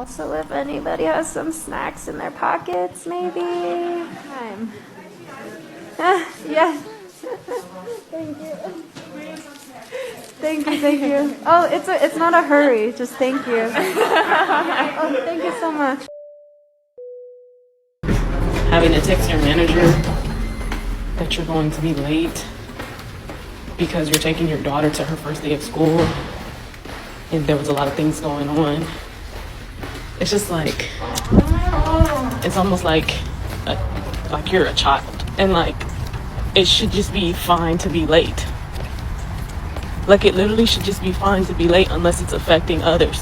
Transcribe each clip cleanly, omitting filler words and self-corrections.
Also, if anybody has some snacks in their pockets, maybe. Time. Yeah. Thank you. Thank you. Oh, it's not a hurry. Just thank you. Oh, thank you so much. Having to text your manager that you're going to be late because you're taking your daughter to her first day of school and there was a lot of things going on. It's just like, it's almost like you're a child, and like it should just be fine to be late. Like it literally should just be fine to be late unless it's affecting others.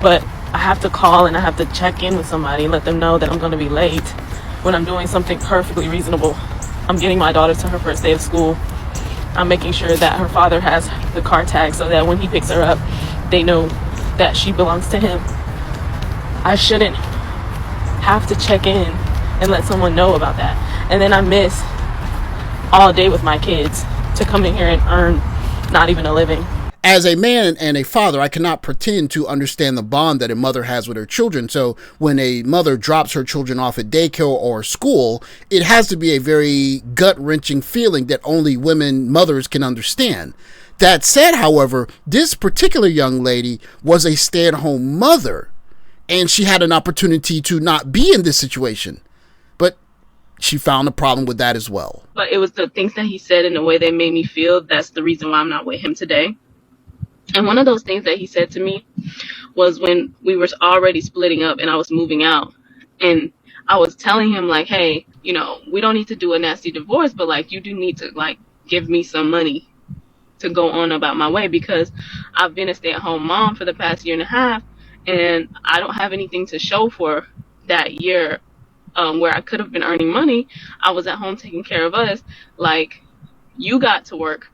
But I have to call and I have to check in with somebody and let them know that I'm going to be late when I'm doing something perfectly reasonable. I'm getting my daughter to her first day of school. I'm making sure that her father has the car tag so that when he picks her up, they know that she belongs to him. I shouldn't have to check in and let someone know about that. And then I miss all day with my kids to come in here and earn not even a living. As a man and a father, I cannot pretend to understand the bond that a mother has with her children. So when a mother drops her children off at daycare or school, it has to be a very gut-wrenching feeling that only mothers can understand. That said, however, this particular young lady was a stay-at-home mother, and she had an opportunity to not be in this situation. But she found a problem with that as well. But it was the things that he said in the way that made me feel that's the reason why I'm not with him today. And one of those things that he said to me was when we were already splitting up and I was moving out. And I was telling him, like, hey, we don't need to do a nasty divorce, but, like, you do need to, like, give me some money to go on about my way because I've been a stay-at-home mom for the past year and a half, and I don't have anything to show for that year where I could have been earning money. I was at home taking care of us. Like, you got to work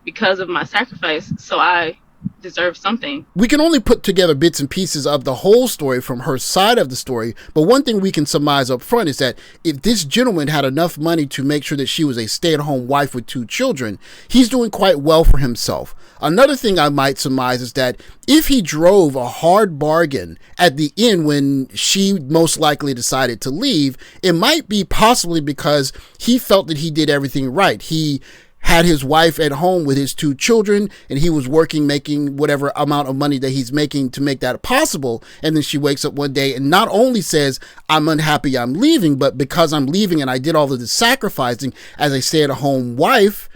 because of my sacrifice, so I deserve something. We can only put together bits and pieces of the whole story from her side of the story, but one thing we can surmise up front is that if this gentleman had enough money to make sure that she was a stay-at-home wife with 2 children, he's doing quite well for himself. Another thing I might surmise is that if he drove a hard bargain at the end when she most likely decided to leave, it might be possibly because he felt that he did everything right. He had his wife at home with his 2 children, and he was working, making whatever amount of money that he's making to make that possible. And then she wakes up one day and not only says, I'm unhappy I'm leaving, but because I'm leaving and I did all of the sacrificing as a stay-at-home wife,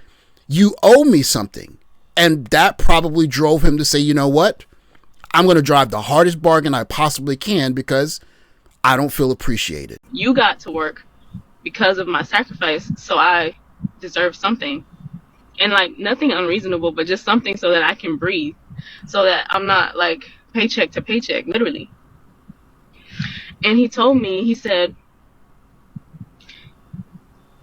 you owe me something. And that probably drove him to say, you know what? I'm going to drive the hardest bargain I possibly can because I don't feel appreciated. You got to work because of my sacrifice, so I deserve something. And, like, nothing unreasonable, but just something so that I can breathe, so that I'm not, like, paycheck to paycheck, literally. And he told me, he said,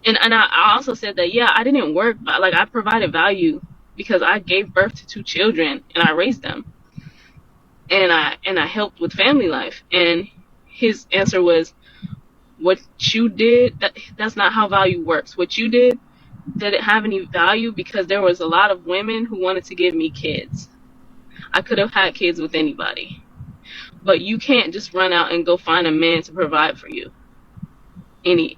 and I also said that, yeah, I didn't work, but, like, I provided value because I gave birth to 2 children and I raised them. And I helped with family life. And his answer was, what you did, that's not how value works. What you did didn't have any value because there was a lot of women who wanted to give me kids. I could have had kids with anybody. But you can't just run out and go find a man to provide for you any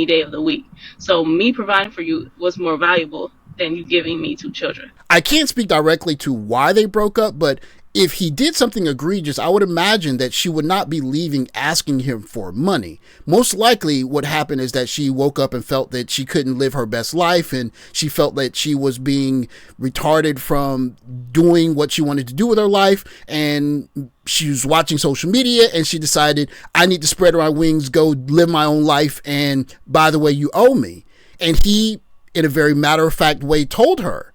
day of the week. So me providing for you was more valuable than you giving me 2 children. I can't speak directly to why they broke up, but if he did something egregious, I would imagine that she would not be leaving asking him for money. Most likely what happened is that she woke up and felt that she couldn't live her best life, and she felt that she was being retarded from doing what she wanted to do with her life, and she was watching social media and she decided, I need to spread my wings, go live my own life, and by the way, you owe me. And he, in a very matter-of-fact way, told her,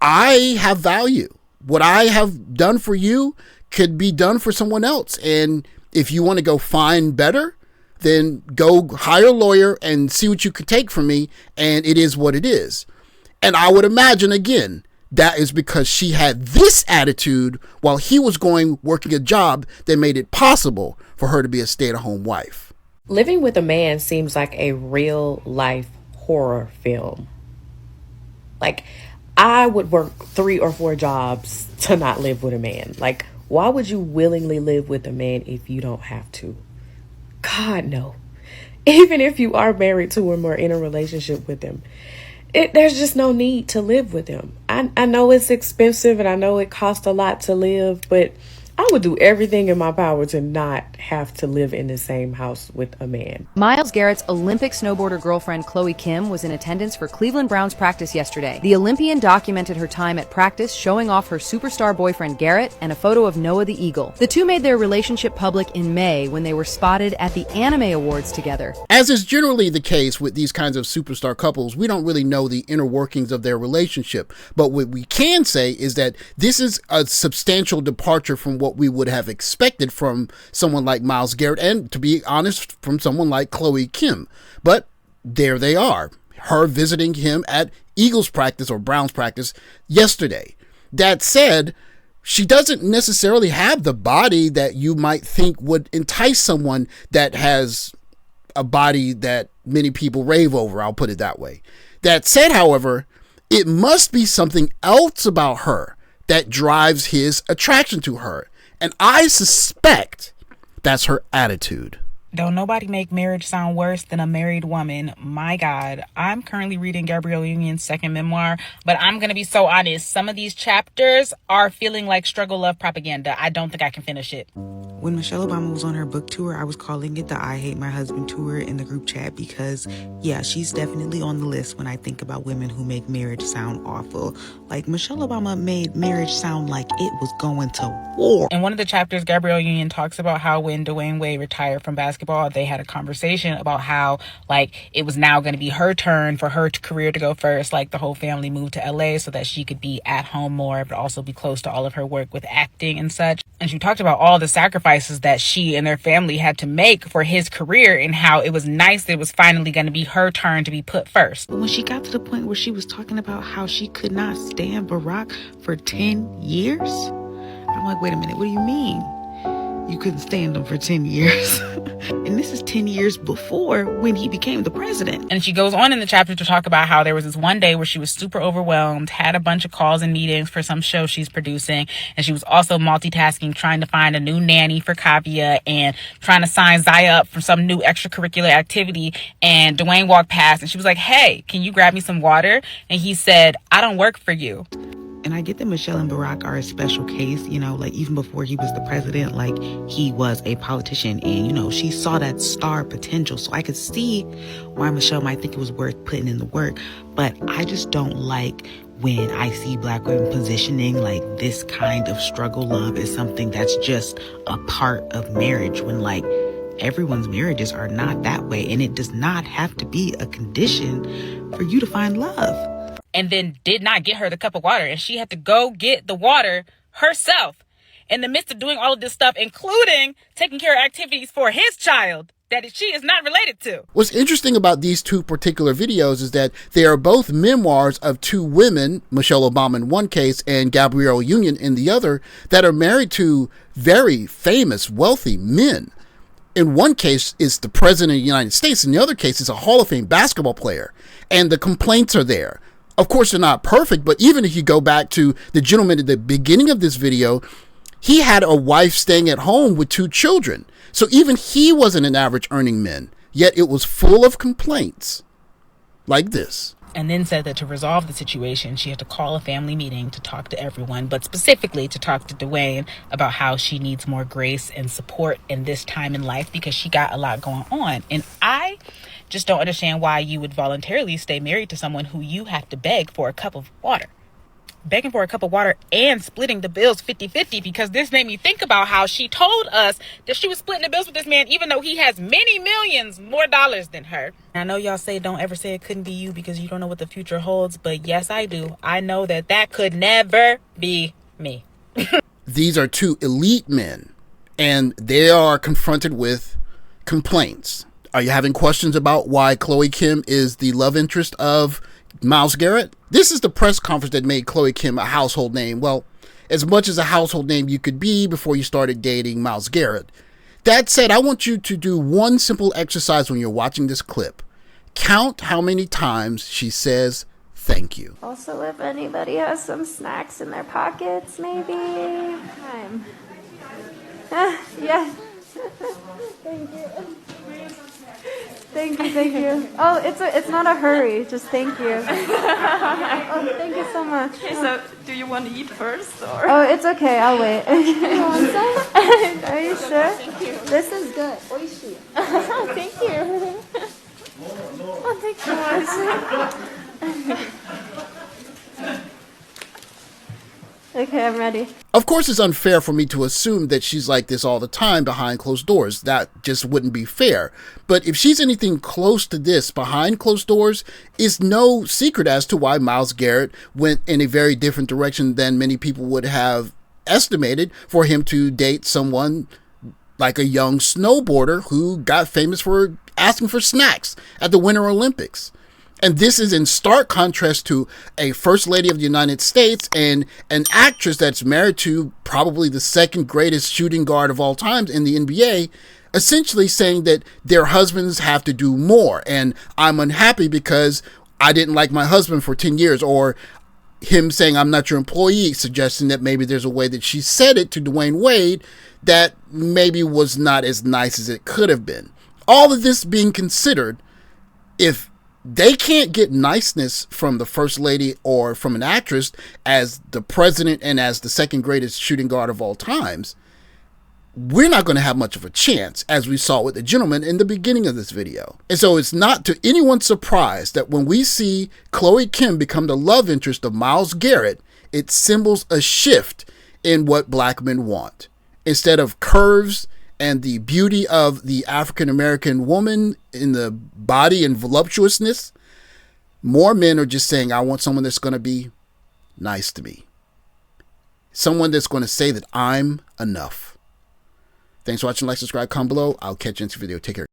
I have value. What I have done for you could be done for someone else. And if you want to go find better, then go hire a lawyer and see what you can take from me. And it is what it is. And I would imagine, again, that is because she had this attitude while he was working a job that made it possible for her to be a stay-at-home wife. Living with a man seems like a real life horror film. Like, I would work 3 or 4 jobs to not live with a man. Like, Why would you willingly live with a man if you don't have to? God, no. Even if you are married to him or in a relationship with him, there's just no need to live with him. I know it's expensive and I know it costs a lot to live, but I would do everything in my power to not have to live in the same house with a man. Myles Garrett's Olympic snowboarder girlfriend Chloe Kim was in attendance for Cleveland Browns practice yesterday. The Olympian documented her time at practice, showing off her superstar boyfriend Garrett and a photo of Noah the Eagle. The two made their relationship public in May when they were spotted at the Anime Awards together. As is generally the case with these kinds of superstar couples, we don't really know the inner workings of their relationship. But what we can say is that this is a substantial departure from what we would have expected from someone like Myles Garrett, and to be honest, from someone like Chloe Kim. But there they are, her visiting him at Eagles practice or Browns practice yesterday. That said, she doesn't necessarily have the body that you might think would entice someone that has a body that many people rave over. I'll put it that way. That said, however, it must be something else about her that drives his attraction to her. And I suspect that's her attitude. Don't nobody make marriage sound worse than a married woman. My God, I'm currently reading Gabrielle Union's second memoir, but I'm going to be so honest. Some of these chapters are feeling like struggle love propaganda. I don't think I can finish it. When Michelle Obama was on her book tour, I was calling it the I Hate My Husband tour in the group chat because, yeah, she's definitely on the list when I think about women who make marriage sound awful. Like, Michelle Obama made marriage sound like it was going to war. In one of the chapters, Gabrielle Union talks about how when Dwyane Wade retired from basketball, they had a conversation about how, like, it was now going to be her turn for her career to go first. Like, the whole family moved to LA so that she could be at home more, but also be close to all of her work with acting and such. And she talked about all the sacrifices that she and their family had to make for his career and how it was nice that it was finally going to be her turn to be put first. But when she got to the point where she was talking about how she could not stand Barack for 10 years, I'm like, wait a minute, what do you mean? You couldn't stand him for 10 years. And this is 10 years before when he became the president. And she goes on in the chapter to talk about how there was this one day where she was super overwhelmed, had a bunch of calls and meetings for some show she's producing. And she was also multitasking, trying to find a new nanny for Kavia and trying to sign Zaya up for some new extracurricular activity. And Dwyane walked past and she was like, hey, can you grab me some water? And he said, I don't work for you. And I get that Michelle and Barack are a special case, you know, like even before he was the president, like he was a politician and, you know, she saw that star potential. So I could see why Michelle might think it was worth putting in the work. But I just don't like when I see Black women positioning like this kind of struggle love as something that's just a part of marriage when like everyone's marriages are not that way. And it does not have to be a condition for you to find love. And then did not get her the cup of water. And she had to go get the water herself in the midst of doing all of this stuff, including taking care of activities for his child that she is not related to. What's interesting about these two particular videos is that they are both memoirs of two women, Michelle Obama in one case and Gabrielle Union in the other, that are married to very famous, wealthy men. In one case, it's the president of the United States. In the other case, it's a Hall of Fame basketball player. And the complaints are there. Of course, they're not perfect, but even if you go back to the gentleman at the beginning of this video, he had a wife staying at home with 2 children. So even he wasn't an average earning man, yet it was full of complaints like this. And then said that to resolve the situation, she had to call a family meeting to talk to everyone, but specifically to talk to Dwyane about how she needs more grace and support in this time in life because she got a lot going on. And I just don't understand why you would voluntarily stay married to someone who you have to beg for a cup of water. Begging for a cup of water and splitting the bills 50-50, because this made me think about how she told us that she was splitting the bills with this man even though he has many millions more dollars than her. I know y'all say don't ever say it couldn't be you because you don't know what the future holds, but yes, I do. I know that that could never be me. These are 2 elite men, and they are confronted with complaints. Are you having questions about why Chloe Kim is the love interest of Myles Garrett? This is the press conference that made Chloe Kim a household name. Well, as much as a household name you could be before you started dating Myles Garrett. That said, I want you to do one simple exercise when you're watching this clip. Count how many times she says thank you. Also, if anybody has some snacks in their pockets, maybe. Yeah. Thank you. Oh, it's not a hurry. Just thank you. Oh, thank you so much. So, do you want to eat first, or? Oh, it's okay. I'll wait. You want some? Are you sure? Thank you. This is good. Oishi. Thank you. Oh, thanks so much. Okay, I'm ready. Of course, it's unfair for me to assume that she's like this all the time behind closed doors. That just wouldn't be fair. But if she's anything close to this behind closed doors, it's no secret as to why Myles Garrett went in a very different direction than many people would have estimated for him to date someone like a young snowboarder who got famous for asking for snacks at the Winter Olympics. And this is in stark contrast to a First Lady of the United States and an actress that's married to probably the second greatest shooting guard of all time in the NBA, essentially saying that their husbands have to do more. And I'm unhappy because I didn't like my husband for 10 years. Or him saying, I'm not your employee, suggesting that maybe there's a way that she said it to Dwyane Wade that maybe was not as nice as it could have been. All of this being considered, if they can't get niceness from the First Lady or from an actress as the president and as the second greatest shooting guard of all times, we're not going to have much of a chance, as we saw with the gentleman in the beginning of this video. And so it's not to anyone's surprise that when we see Chloe Kim become the love interest of Myles Garrett, it symbols a shift in what black men want. Instead of curves and the beauty of the African-American woman in the body and voluptuousness, more men are just saying, I want someone that's going to be nice to me. Someone that's going to say that I'm enough. Thanks for watching. Like, subscribe, comment below. I'll catch you in the next video. Take care.